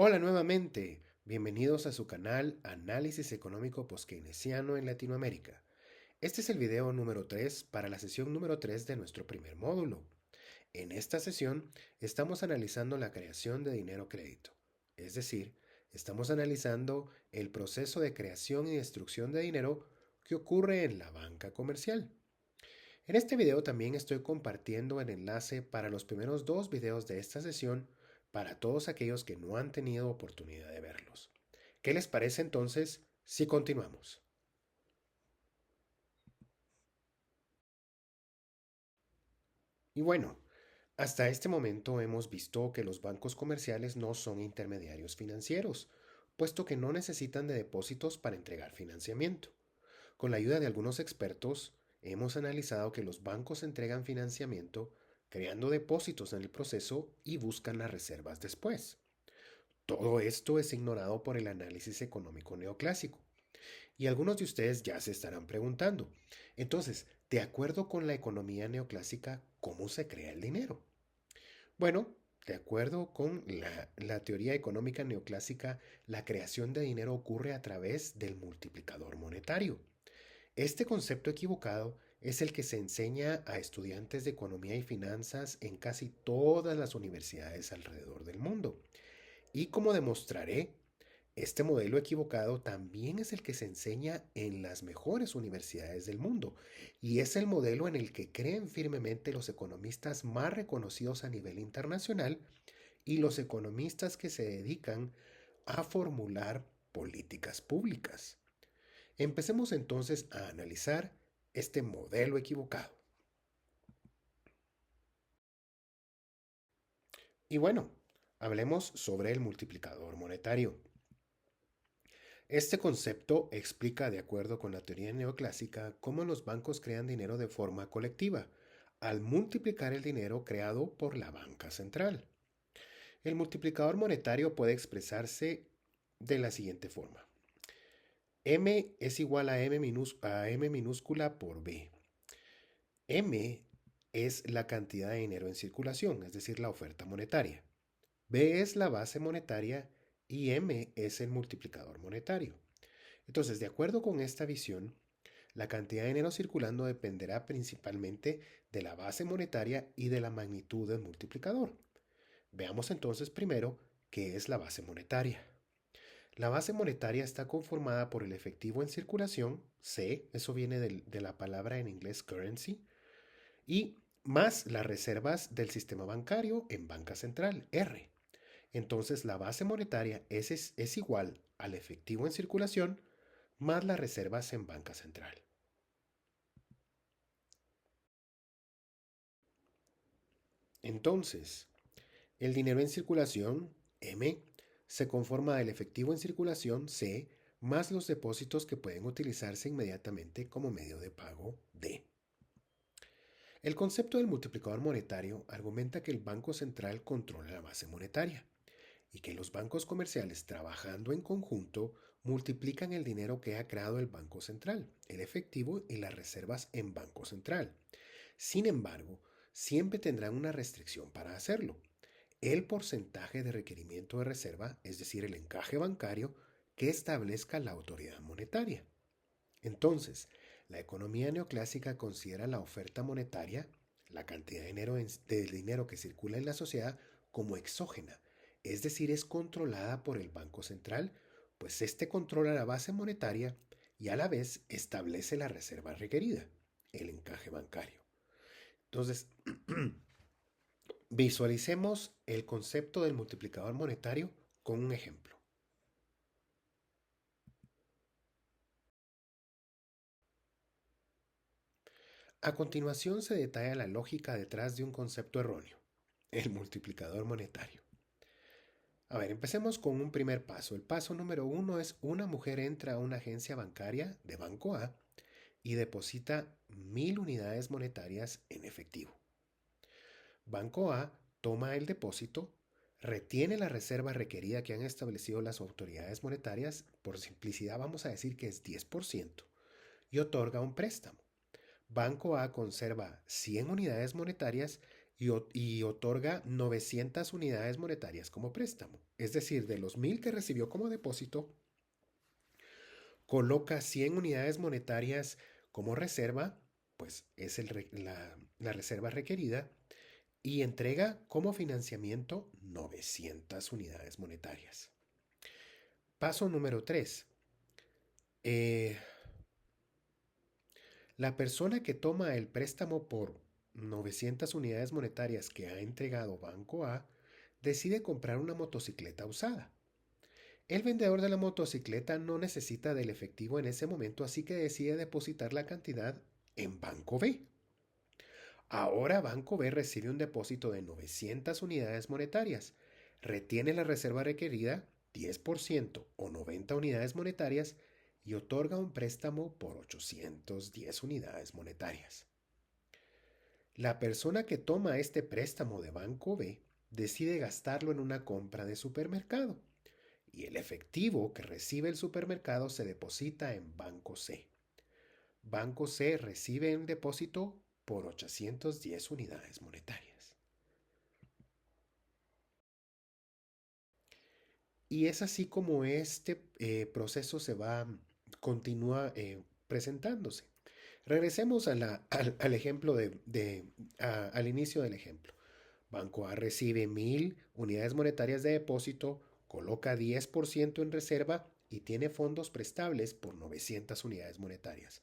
Hola nuevamente, bienvenidos a su canal Análisis Económico Poskeynesiano en Latinoamérica. Este es el video número 3 para la sesión número 3 de nuestro primer módulo. En esta sesión estamos analizando la creación de dinero crédito, es decir, estamos analizando el proceso de creación y destrucción de dinero que ocurre en la banca comercial. En este video también estoy compartiendo el enlace para los primeros dos videos de esta sesión para todos aquellos que no han tenido oportunidad de verlos. ¿Qué les parece entonces si continuamos? Y bueno, hasta este momento hemos visto que los bancos comerciales no son intermediarios financieros, puesto que no necesitan de depósitos para entregar financiamiento. Con la ayuda de algunos expertos, hemos analizado que los bancos entregan financiamiento creando depósitos en el proceso y buscan las reservas después. Todo esto es ignorado por el análisis económico neoclásico. Y algunos de ustedes ya se estarán preguntando, entonces, de acuerdo con la economía neoclásica, ¿cómo se crea el dinero? Bueno, de acuerdo con la teoría económica neoclásica, la creación de dinero ocurre a través del multiplicador monetario. Este concepto equivocado es el que se enseña a estudiantes de economía y finanzas en casi todas las universidades alrededor del mundo. Y como demostraré, este modelo equivocado también es el que se enseña en las mejores universidades del mundo y es el modelo en el que creen firmemente los economistas más reconocidos a nivel internacional y los economistas que se dedican a formular políticas públicas. Empecemos entonces a analizar este modelo equivocado. Y bueno, hablemos sobre el multiplicador monetario. Este concepto explica, de acuerdo con la teoría neoclásica, cómo los bancos crean dinero de forma colectiva, al multiplicar el dinero creado por la banca central. El multiplicador monetario puede expresarse de la siguiente forma. M es igual a M minúscula por B. M es la cantidad de dinero en circulación, es decir, la oferta monetaria. B es la base monetaria y M es el multiplicador monetario. Entonces, de acuerdo con esta visión, la cantidad de dinero circulando dependerá principalmente de la base monetaria y de la magnitud del multiplicador. Veamos entonces primero qué es la base monetaria. La base monetaria está conformada por el efectivo en circulación, C, eso viene de la palabra en inglés currency, y más las reservas del sistema bancario en banca central, R. Entonces la base monetaria es igual al efectivo en circulación más las reservas en banca central. Entonces, el dinero en circulación, M, se conforma del efectivo en circulación, C, más los depósitos que pueden utilizarse inmediatamente como medio de pago, D. El concepto del multiplicador monetario argumenta que el Banco Central controla la base monetaria y que los bancos comerciales trabajando en conjunto multiplican el dinero que ha creado el Banco Central, el efectivo y las reservas en Banco Central. Sin embargo, siempre tendrán una restricción para hacerlo. El porcentaje de requerimiento de reserva, es decir, el encaje bancario que establezca la autoridad monetaria. Entonces, la economía neoclásica considera la oferta monetaria, la cantidad de dinero que circula en la sociedad, como exógena, es decir, es controlada por el Banco Central, pues este controla la base monetaria y a la vez establece la reserva requerida, el encaje bancario. Entonces, visualicemos el concepto del multiplicador monetario con un ejemplo. A continuación se detalla la lógica detrás de un concepto erróneo, el multiplicador monetario. A ver, empecemos con un primer paso. El paso número 1 es una mujer entra a una agencia bancaria de Banco A y deposita 1000 unidades monetarias en efectivo. Banco A toma el depósito, retiene la reserva requerida que han establecido las autoridades monetarias, por simplicidad vamos a decir que es 10%, y otorga un préstamo. Banco A conserva 100 unidades monetarias y otorga 900 unidades monetarias como préstamo. Es decir, de los 1000 que recibió como depósito, coloca 100 unidades monetarias como reserva, pues es la reserva requerida, y entrega como financiamiento 900 unidades monetarias. Paso número 3. La persona que toma el préstamo por 900 unidades monetarias que ha entregado Banco A decide comprar una motocicleta usada. El vendedor de la motocicleta no necesita del efectivo en ese momento, así que decide depositar la cantidad en Banco B. Ahora Banco B recibe un depósito de 900 unidades monetarias, retiene la reserva requerida, 10% o 90 unidades monetarias, y otorga un préstamo por 810 unidades monetarias. La persona que toma este préstamo de Banco B decide gastarlo en una compra de supermercado y el efectivo que recibe el supermercado se deposita en Banco C. Banco C recibe un depósito por 810 unidades monetarias. Y es así como este proceso continúa presentándose. Regresemos al ejemplo al inicio del ejemplo. Banco A recibe 1000 unidades monetarias de depósito, coloca 10% en reserva y tiene fondos prestables por 900 unidades monetarias.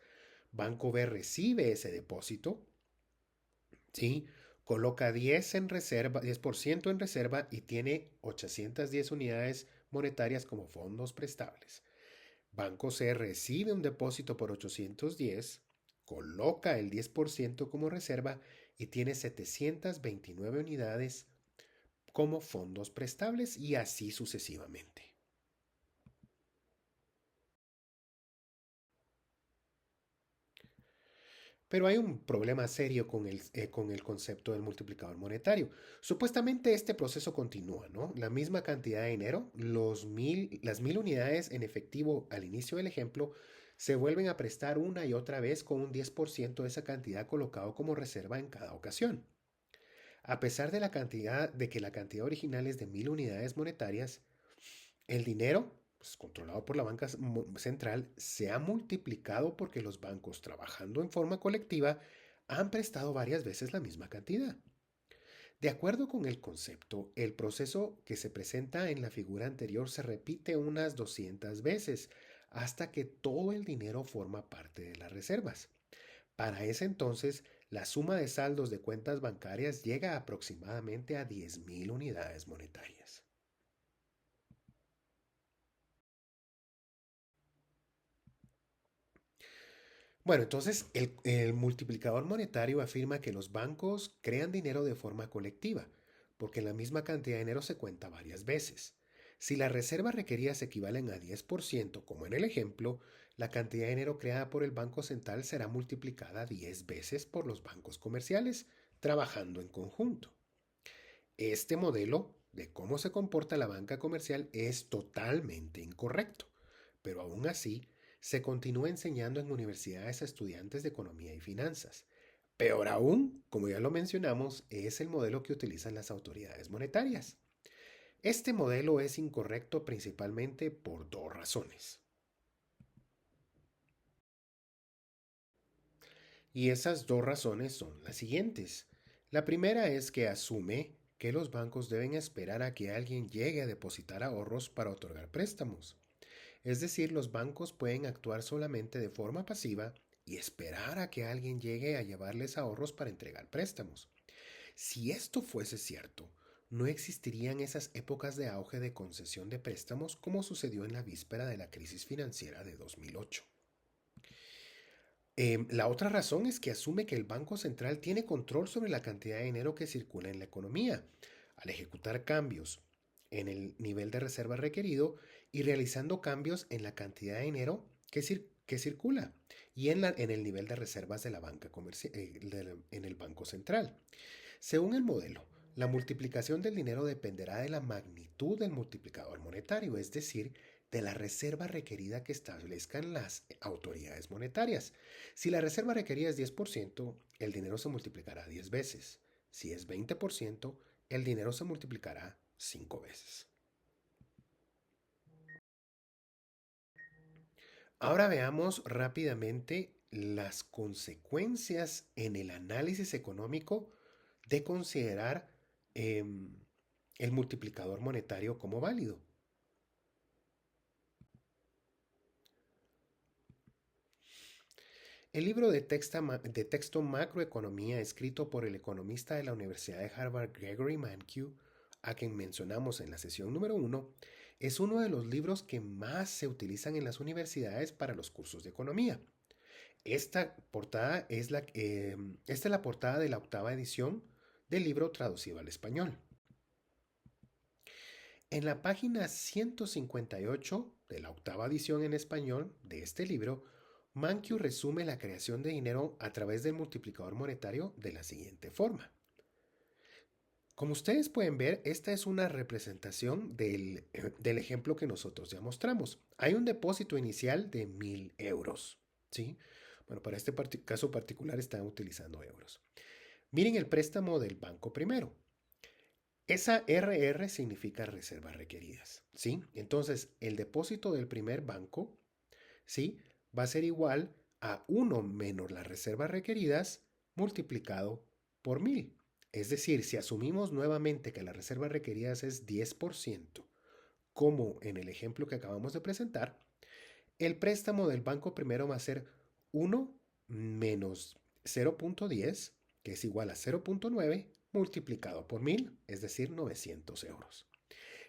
Banco B recibe ese depósito, ¿sí? Coloca 10 en reserva, 10% en reserva y tiene 810 unidades monetarias como fondos prestables. Banco C recibe un depósito por 810, coloca el 10% como reserva y tiene 729 unidades como fondos prestables y así sucesivamente. Pero hay un problema serio con el concepto del multiplicador monetario. Supuestamente este proceso continúa, ¿no? La misma cantidad de dinero, las 1000 unidades en efectivo al inicio del ejemplo, se vuelven a prestar una y otra vez con un 10% de esa cantidad colocado como reserva en cada ocasión. A pesar de que la cantidad original es de 1000 unidades monetarias, el dinero, pues, controlado por la banca central, se ha multiplicado porque los bancos, trabajando en forma colectiva, han prestado varias veces la misma cantidad. De acuerdo con el concepto, el proceso que se presenta en la figura anterior se repite unas 200 veces hasta que todo el dinero forma parte de las reservas. Para ese entonces, la suma de saldos de cuentas bancarias llega aproximadamente a 10.000 unidades monetarias. Bueno, entonces el multiplicador monetario afirma que los bancos crean dinero de forma colectiva, porque la misma cantidad de dinero se cuenta varias veces. Si las reservas requeridas equivalen a 10%, como en el ejemplo, la cantidad de dinero creada por el Banco Central será multiplicada 10 veces por los bancos comerciales, trabajando en conjunto. Este modelo de cómo se comporta la banca comercial es totalmente incorrecto, pero aún así se continúa enseñando en universidades a estudiantes de economía y finanzas. Peor aún, como ya lo mencionamos, es el modelo que utilizan las autoridades monetarias. Este modelo es incorrecto principalmente por dos razones. Y esas dos razones son las siguientes. La primera es que asume que los bancos deben esperar a que alguien llegue a depositar ahorros para otorgar préstamos. Es decir, los bancos pueden actuar solamente de forma pasiva y esperar a que alguien llegue a llevarles ahorros para entregar préstamos. Si esto fuese cierto, no existirían esas épocas de auge de concesión de préstamos como sucedió en la víspera de la crisis financiera de 2008. La otra razón es que asume que el Banco Central tiene control sobre la cantidad de dinero que circula en la economía, al ejecutar cambios en el nivel de reserva requerido y realizando cambios en la cantidad de dinero que circula y en el nivel de reservas de la banca comercial, en el Banco Central. Según el modelo, la multiplicación del dinero dependerá de la magnitud del multiplicador monetario, es decir, de la reserva requerida que establezcan las autoridades monetarias. Si la reserva requerida es 10%, el dinero se multiplicará 10 veces. Si es 20%, el dinero se multiplicará 5 veces. Ahora veamos rápidamente las consecuencias en el análisis económico de considerar em, el multiplicador monetario como válido. El libro de texto Macroeconomía, escrito por el economista de la Universidad de Harvard Gregory Mankiw, a quien mencionamos en la sesión número 1, es uno de los libros que más se utilizan en las universidades para los cursos de economía. Esta es la portada de la octava edición del libro traducido al español. En la página 158 de la octava edición en español de este libro, Mankiw resume la creación de dinero a través del multiplicador monetario de la siguiente forma. Como ustedes pueden ver, esta es una representación del ejemplo que nosotros ya mostramos. Hay un depósito inicial de 1.000 euros. ¿Sí? Bueno, para este caso particular están utilizando euros. Miren el préstamo del banco primero. Esa RR significa reservas requeridas, ¿sí? Entonces, el depósito del primer banco, ¿sí? Va a ser igual a 1 menos las reservas requeridas multiplicado por 1.000. Es decir, si asumimos nuevamente que las reservas requeridas es 10%, como en el ejemplo que acabamos de presentar, el préstamo del banco primero va a ser 1 menos 0.10, que es igual a 0.9, multiplicado por 1.000, es decir, 900 euros.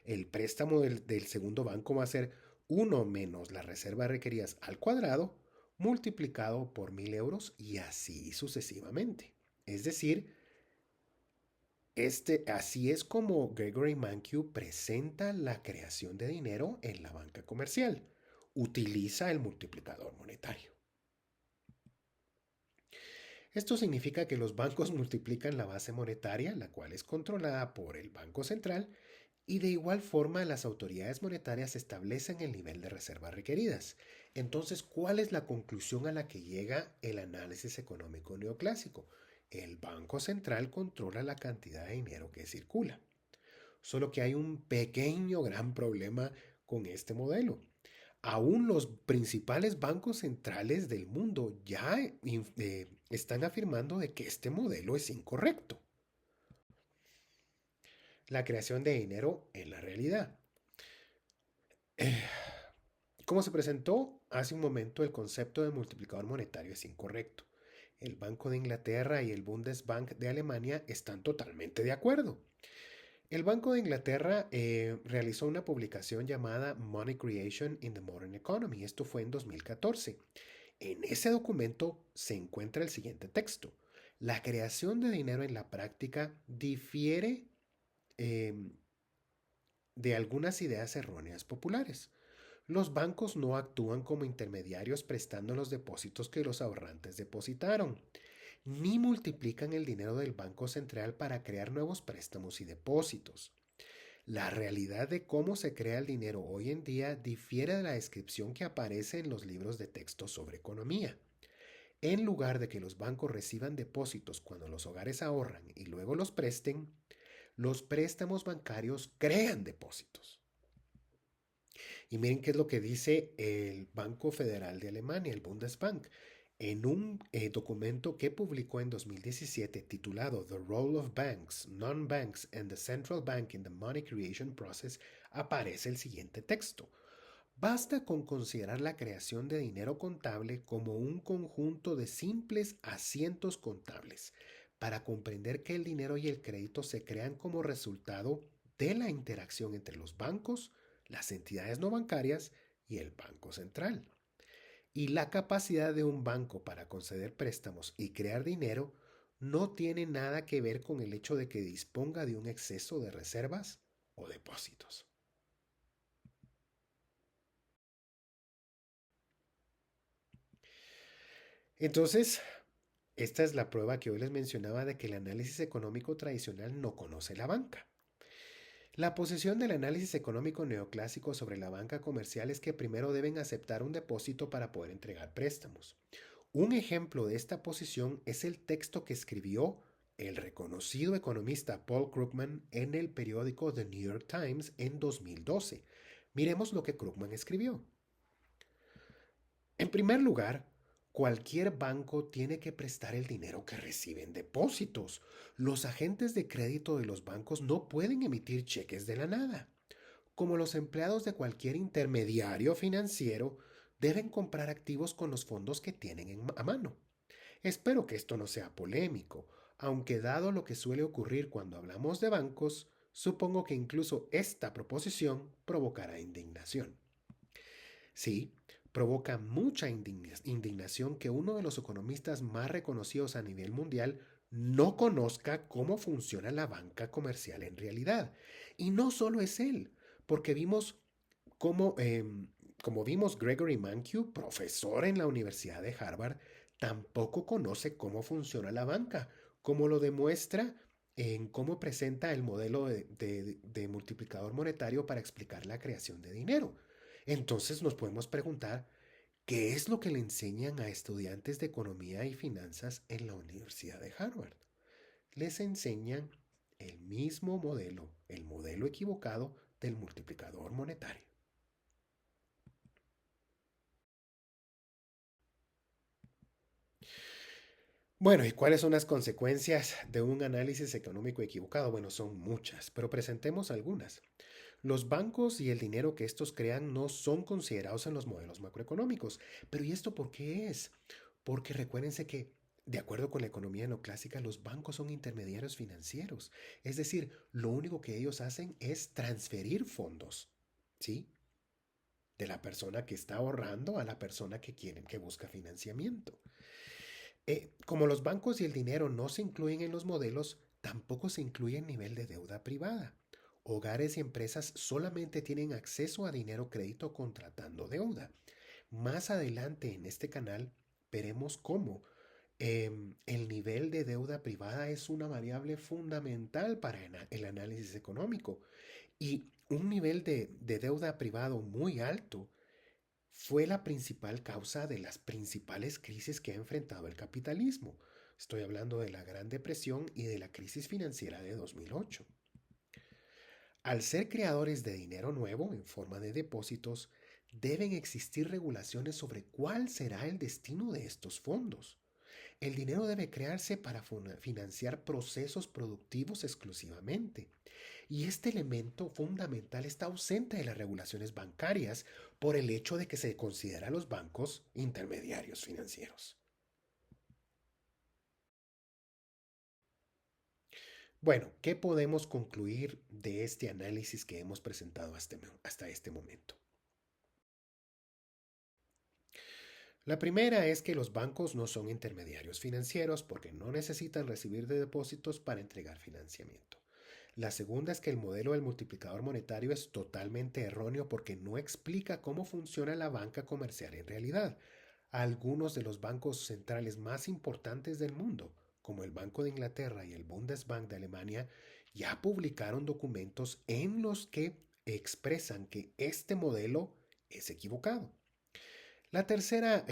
El préstamo del segundo banco va a ser 1 menos las reservas requeridas al cuadrado, multiplicado por 1.000 euros y así sucesivamente. Es decir, así es como Gregory Mankiw presenta la creación de dinero en la banca comercial. Utiliza el multiplicador monetario. Esto significa que los bancos multiplican la base monetaria, la cual es controlada por el Banco Central, y de igual forma las autoridades monetarias establecen el nivel de reservas requeridas. Entonces, ¿cuál es la conclusión a la que llega el análisis económico neoclásico? El Banco Central controla la cantidad de dinero que circula. Solo que hay un pequeño gran problema con este modelo. Aún los principales bancos centrales del mundo ya están afirmando de que este modelo es incorrecto. La creación de dinero en la realidad. Como se presentó hace un momento, el concepto de multiplicador monetario es incorrecto. El Banco de Inglaterra y el Bundesbank de Alemania están totalmente de acuerdo. El Banco de Inglaterra realizó una publicación llamada Money Creation in the Modern Economy. Esto fue en 2014. En ese documento se encuentra el siguiente texto. La creación de dinero en la práctica difiere eh, de algunas ideas erróneas populares. Los bancos no actúan como intermediarios prestando los depósitos que los ahorrantes depositaron, ni multiplican el dinero del Banco Central para crear nuevos préstamos y depósitos. La realidad de cómo se crea el dinero hoy en día difiere de la descripción que aparece en los libros de texto sobre economía. En lugar de que los bancos reciban depósitos cuando los hogares ahorran y luego los presten, los préstamos bancarios crean depósitos. Y miren qué es lo que dice el Banco Federal de Alemania, el Bundesbank, en un documento que publicó en 2017 titulado The Role of Banks, Non-Banks and the Central Bank in the Money Creation Process, aparece el siguiente texto. Basta con considerar la creación de dinero contable como un conjunto de simples asientos contables para comprender que el dinero y el crédito se crean como resultado de la interacción entre los bancos, las entidades no bancarias y el Banco Central. Y la capacidad de un banco para conceder préstamos y crear dinero no tiene nada que ver con el hecho de que disponga de un exceso de reservas o depósitos. Entonces, esta es la prueba que hoy les mencionaba de que el análisis económico tradicional no conoce la banca. La posición del análisis económico neoclásico sobre la banca comercial es que primero deben aceptar un depósito para poder entregar préstamos. Un ejemplo de esta posición es el texto que escribió el reconocido economista Paul Krugman en el periódico The New York Times en 2012. Miremos lo que Krugman escribió. En primer lugar, cualquier banco tiene que prestar el dinero que recibe en depósitos. Los agentes de crédito de los bancos no pueden emitir cheques de la nada. Como los empleados de cualquier intermediario financiero, deben comprar activos con los fondos que tienen a mano. Espero que esto no sea polémico, aunque dado lo que suele ocurrir cuando hablamos de bancos, supongo que incluso esta proposición provocará indignación. Sí, provoca mucha indignación que uno de los economistas más reconocidos a nivel mundial no conozca cómo funciona la banca comercial en realidad. Y no solo es él, porque vimos cómo, como vimos, Gregory Mankiw, profesor en la Universidad de Harvard, tampoco conoce cómo funciona la banca, como lo demuestra en cómo presenta el modelo de multiplicador monetario para explicar la creación de dinero. Entonces nos podemos preguntar, ¿qué es lo que le enseñan a estudiantes de economía y finanzas en la Universidad de Harvard? Les enseñan el mismo modelo, el modelo equivocado del multiplicador monetario. Bueno, ¿y cuáles son las consecuencias de un análisis económico equivocado? Bueno, son muchas, pero presentemos algunas. Los bancos y el dinero que estos crean no son considerados en los modelos macroeconómicos. Pero ¿y esto por qué es? Porque recuérdense que, de acuerdo con la economía neoclásica, los bancos son intermediarios financieros. Es decir, lo único que ellos hacen es transferir fondos, ¿sí? De la persona que está ahorrando a la persona que busca financiamiento. Como los bancos y el dinero no se incluyen en los modelos, tampoco se incluye el nivel de deuda privada. Hogares y empresas solamente tienen acceso a dinero crédito contratando deuda. Más adelante en este canal veremos cómo el nivel de deuda privada es una variable fundamental para el análisis económico y un nivel de deuda privado muy alto fue la principal causa de las principales crisis que ha enfrentado el capitalismo. Estoy hablando de la Gran Depresión y de la crisis financiera de 2008. Al ser creadores de dinero nuevo en forma de depósitos, deben existir regulaciones sobre cuál será el destino de estos fondos. El dinero debe crearse para financiar procesos productivos exclusivamente. Y este elemento fundamental está ausente de las regulaciones bancarias por el hecho de que se considera a los bancos intermediarios financieros. Bueno, ¿qué podemos concluir de este análisis que hemos presentado hasta este momento? La primera es que los bancos no son intermediarios financieros porque no necesitan recibir de depósitos para entregar financiamiento. La segunda es que el modelo del multiplicador monetario es totalmente erróneo porque no explica cómo funciona la banca comercial en realidad. Algunos de los bancos centrales más importantes del mundo, como el Banco de Inglaterra y el Bundesbank de Alemania, ya publicaron documentos en los que expresan que este modelo es equivocado. La tercera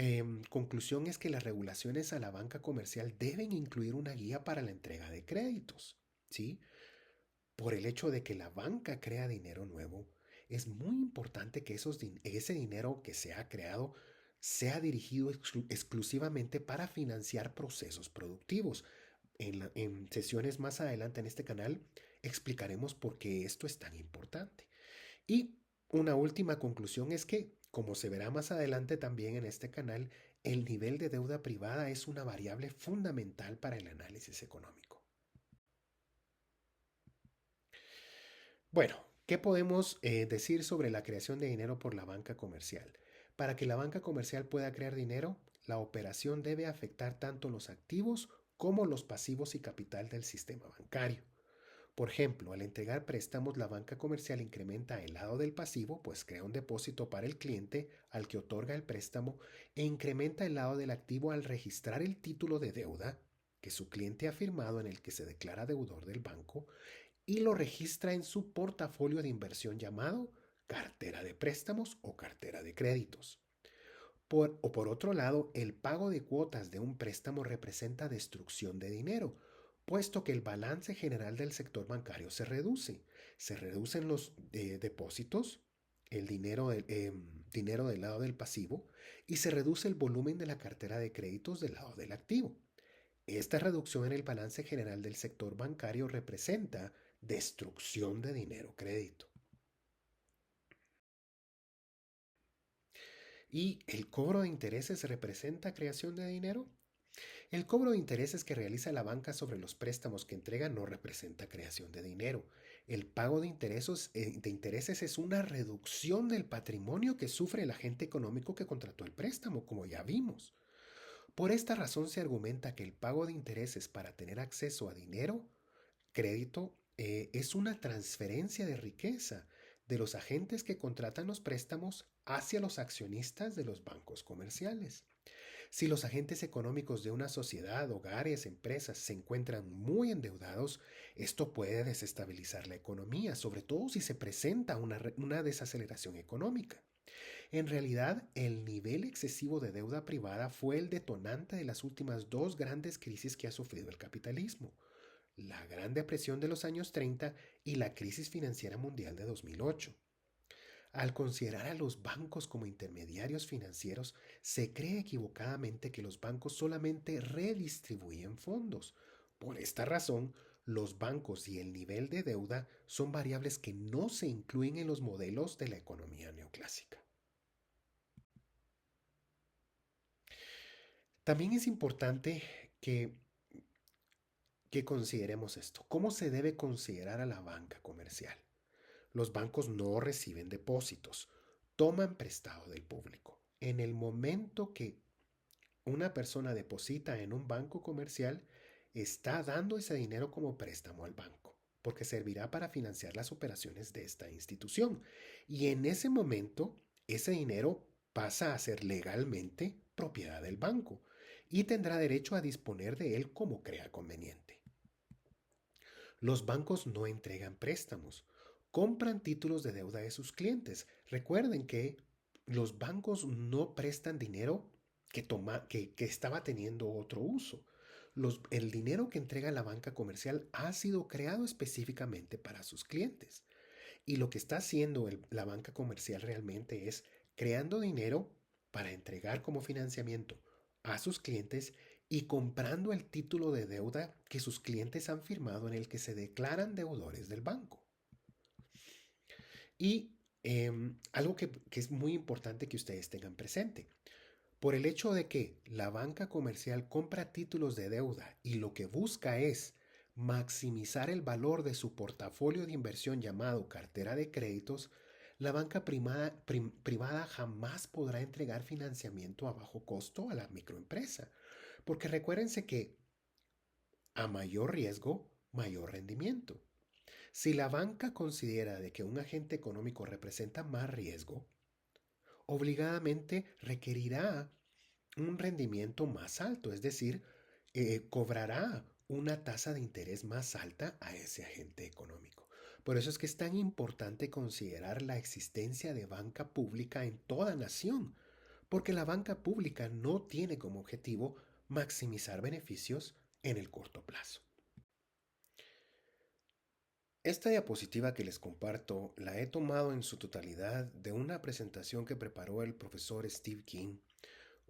conclusión es que las regulaciones a la banca comercial deben incluir una guía para la entrega de créditos, ¿sí? Por el hecho de que la banca crea dinero nuevo, es muy importante que ese dinero que se ha creado sea dirigido exclusivamente para financiar procesos productivos. En sesiones más adelante en este canal explicaremos por qué esto es tan importante. Y una última conclusión es que, como se verá más adelante también en este canal, el nivel de deuda privada es una variable fundamental para el análisis económico. Bueno, ¿qué podemos decir sobre la creación de dinero por la banca comercial? Para que la banca comercial pueda crear dinero, la operación debe afectar tanto los activos como los pasivos y capital del sistema bancario. Por ejemplo, al entregar préstamos, la banca comercial incrementa el lado del pasivo, pues crea un depósito para el cliente al que otorga el préstamo, e incrementa el lado del activo al registrar el título de deuda que su cliente ha firmado en el que se declara deudor del banco y lo registra en su portafolio de inversión llamado cartera de préstamos o cartera de créditos. Por otro lado, el pago de cuotas de un préstamo representa destrucción de dinero, puesto que el balance general del sector bancario se reduce. Se reducen los depósitos, el dinero del lado del pasivo, y se reduce el volumen de la cartera de créditos del lado del activo. Esta reducción en el balance general del sector bancario representa destrucción de dinero crédito. ¿Y el cobro de intereses representa creación de dinero? El cobro de intereses que realiza la banca sobre los préstamos que entrega no representa creación de dinero. El pago de intereses es una reducción del patrimonio que sufre el agente económico que contrató el préstamo, como ya vimos. Por esta razón se argumenta que el pago de intereses para tener acceso a dinero, crédito, es una transferencia de riqueza de los agentes que contratan los préstamos hacia los accionistas de los bancos comerciales. Si los agentes económicos de una sociedad, hogares, empresas se encuentran muy endeudados, esto puede desestabilizar la economía, sobre todo si se presenta una desaceleración económica. En realidad, el nivel excesivo de deuda privada fue el detonante de las últimas dos grandes crisis que ha sufrido el capitalismo: la Gran Depresión de los años 30 y la crisis financiera mundial de 2008. Al considerar a los bancos como intermediarios financieros, se cree equivocadamente que los bancos solamente redistribuyen fondos. Por esta razón, los bancos y el nivel de deuda son variables que no se incluyen en los modelos de la economía neoclásica. También es importante que, que consideremos esto. ¿Cómo se debe considerar a la banca comercial? Los bancos no reciben depósitos, toman prestado del público. En el momento que una persona deposita en un banco comercial, está dando ese dinero como préstamo al banco, porque servirá para financiar las operaciones de esta institución. Y en ese momento, ese dinero pasa a ser legalmente propiedad del banco y tendrá derecho a disponer de él como crea conveniente. Los bancos no entregan préstamos, compran títulos de deuda de sus clientes. Recuerden que los bancos no prestan dinero que estaba teniendo otro uso. El dinero que entrega la banca comercial ha sido creado específicamente para sus clientes. Y lo que está haciendo la banca comercial realmente es creando dinero para entregar como financiamiento a sus clientes y comprando el título de deuda que sus clientes han firmado en el que se declaran deudores del banco. Y algo que es muy importante que ustedes tengan presente. Por el hecho de que la banca comercial compra títulos de deuda y lo que busca es maximizar el valor de su portafolio de inversión llamado cartera de créditos, la banca privada jamás podrá entregar financiamiento a bajo costo a la microempresa. Porque recuérdense que a mayor riesgo, mayor rendimiento. Si la banca considera de que un agente económico representa más riesgo, obligadamente requerirá un rendimiento más alto, es decir, cobrará una tasa de interés más alta a ese agente económico. Por eso es que es tan importante considerar la existencia de banca pública en toda nación, porque la banca pública no tiene como objetivo maximizar beneficios en el corto plazo. Esta diapositiva que les comparto la he tomado en su totalidad de una presentación que preparó el profesor Steve King,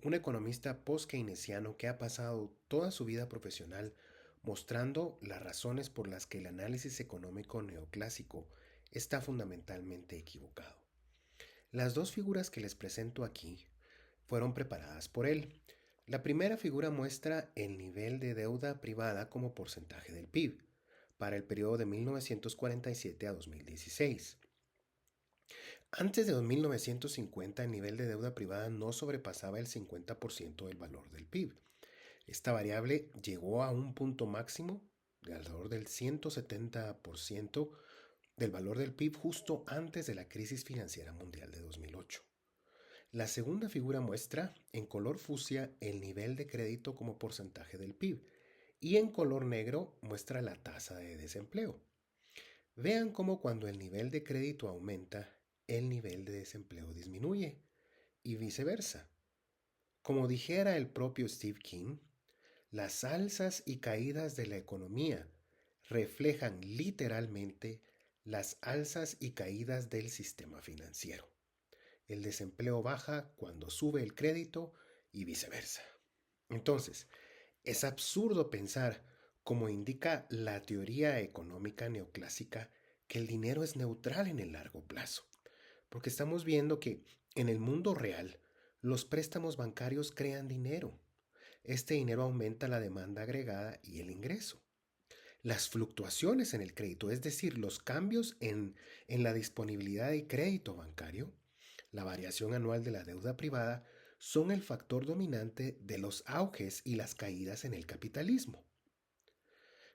un economista post-keynesiano que ha pasado toda su vida profesional mostrando las razones por las que el análisis económico neoclásico está fundamentalmente equivocado. Las dos figuras que les presento aquí fueron preparadas por él. La primera figura muestra el nivel de deuda privada como porcentaje del PIB para el periodo de 1947 a 2016. Antes de 1950, el nivel de deuda privada no sobrepasaba el 50% del valor del PIB. Esta variable llegó a un punto máximo de alrededor del 170% del valor del PIB justo antes de la crisis financiera mundial de 2008. La segunda figura muestra en color fucsia el nivel de crédito como porcentaje del PIB y en color negro muestra la tasa de desempleo. Vean cómo cuando el nivel de crédito aumenta, el nivel de desempleo disminuye y viceversa. Como dijera el propio Steve King, Las alzas y caídas de la economía reflejan literalmente las alzas y caídas del sistema financiero. El desempleo baja cuando sube el crédito y viceversa. Entonces, es absurdo pensar, como indica la teoría económica neoclásica, que el dinero es neutral en el largo plazo, porque estamos viendo que en el mundo real los préstamos bancarios crean dinero. Este dinero aumenta la demanda agregada y el ingreso. Las fluctuaciones en el crédito, es decir, los cambios en la disponibilidad de crédito bancario, la variación anual de la deuda privada, son el factor dominante de los auges y las caídas en el capitalismo.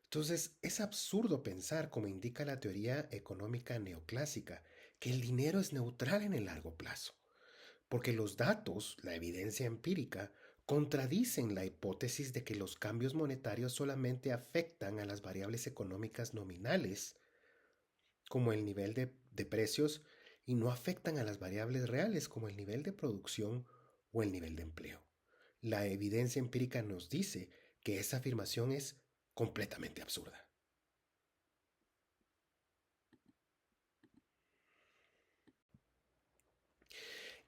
Entonces, es absurdo pensar, como indica la teoría económica neoclásica, que el dinero es neutral en el largo plazo, porque los datos, la evidencia empírica, contradicen la hipótesis de que los cambios monetarios solamente afectan a las variables económicas nominales, como el nivel de precios, y no afectan a las variables reales, como el nivel de producción o el nivel de empleo. La evidencia empírica nos dice que esa afirmación es completamente absurda.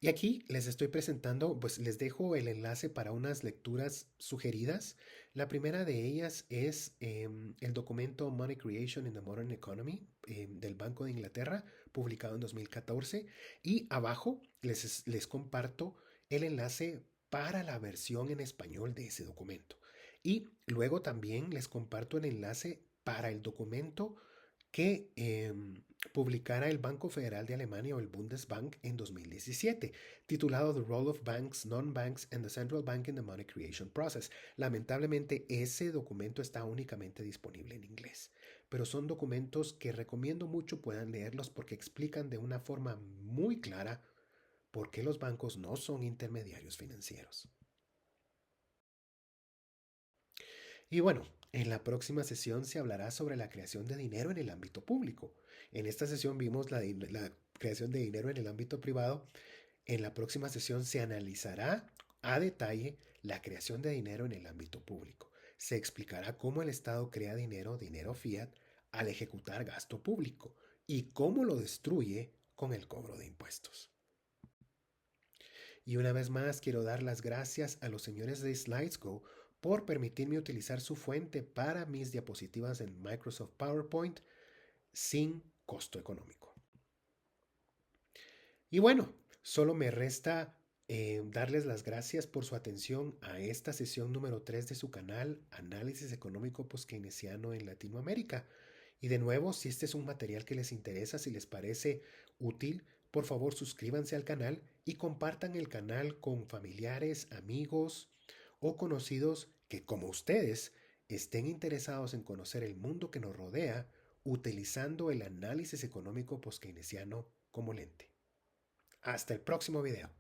Y aquí les estoy presentando, pues les dejo el enlace para unas lecturas sugeridas. La primera de ellas es el documento Money Creation in the Modern Economy del Banco de Inglaterra, publicado en 2014. Y abajo les comparto el enlace para la versión en español de ese documento. Y luego también les comparto el enlace para el documento que publicara el Banco Federal de Alemania o el Bundesbank en 2017, titulado The Role of Banks, Non-Banks and the Central Bank in the Money Creation Process. Lamentablemente ese documento está únicamente disponible en inglés, pero son documentos que recomiendo mucho puedan leerlos porque explican de una forma muy clara por qué los bancos no son intermediarios financieros. Y bueno, en la próxima sesión se hablará sobre la creación de dinero en el ámbito público. En esta sesión vimos la creación de dinero en el ámbito privado. En la próxima sesión se analizará a detalle la creación de dinero en el ámbito público. Se explicará cómo el Estado crea dinero, dinero fiat, al ejecutar gasto público y cómo lo destruye con el cobro de impuestos. Y una vez más quiero dar las gracias a los señores de SlidesGo por permitirme utilizar su fuente para mis diapositivas en Microsoft PowerPoint sin costo económico. Y bueno, solo me resta darles las gracias por su atención a esta sesión número 3 de su canal Análisis Económico Post-Keynesiano en Latinoamérica. Y de nuevo, si este es un material que les interesa, si les parece útil, por favor suscríbanse al canal y compartan el canal con familiares, amigos o conocidos que, como ustedes, estén interesados en conocer el mundo que nos rodea utilizando el análisis económico post-keynesiano como lente. Hasta el próximo video.